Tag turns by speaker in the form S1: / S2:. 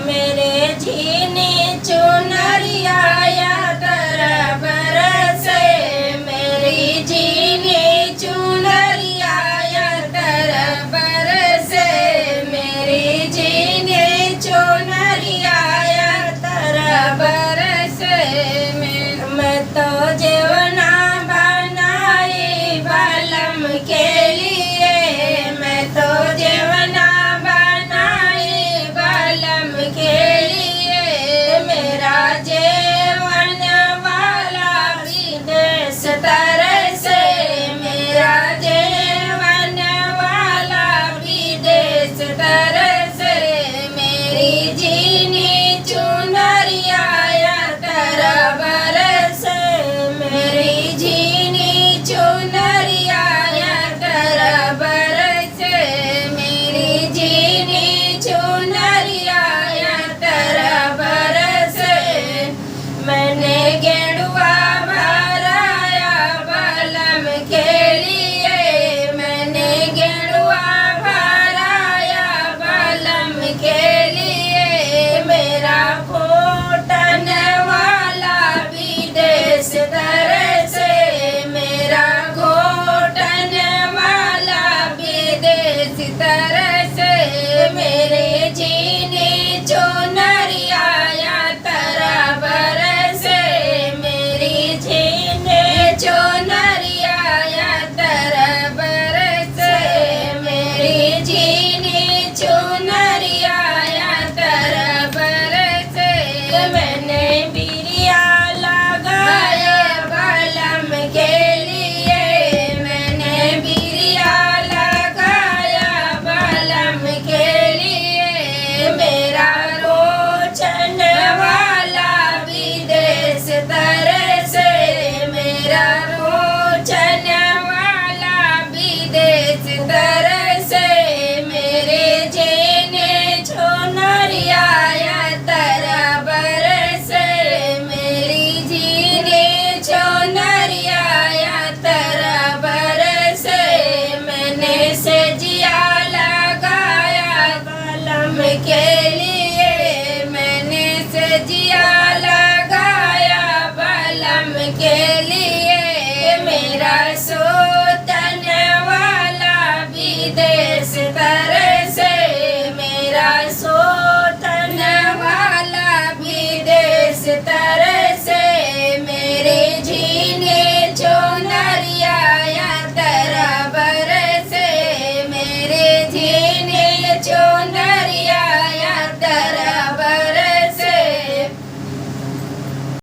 S1: मेरे जीने चुनरिया या तेरा बरसे मेरी जीने चुनरिया या तेरा बरसे मेरी जीने चुनरिया या तेरा बरसे मैं तो जीवना बनाई बालम के लिए मैं तो जीवना बनाई बालम के लिए मेरा जीवन वाला विदेश तरसे मेरा जीवन वाला विदेश तरसे मेरी जीनी चुनरिया या तेरा बरसे मेरी जीनी चुनरिया या तेरा बरसे मेरी जीनी चुनरिया या तेरा बरसे मैंने गेड़ुआ भराया बालम के लिए मैंने गेड़ुआ भराया बालम के लिए मेरा फूटन वाला विदेश तरसे मेरा घोटन वाला विदेश तरसे मेरे जीने चुनरिया या तेरा बरसे मेरी जीने चुनरिया या तेरा बरसे मेरी जीने चुनरिया या तेरा बरसे मैंने बिरिया लगाया बालम के लिए मैंने बिरिया लगाया बालम के लिए मेरा रोचन वाला विदेश तरसे मेरा रोचन वाला विदेश तरसे मेरे जीने चुनरिया या तेरा बरसे मेरी जीने चुनरिया या तेरा बरसे मैंने सजिया लगाया बालम के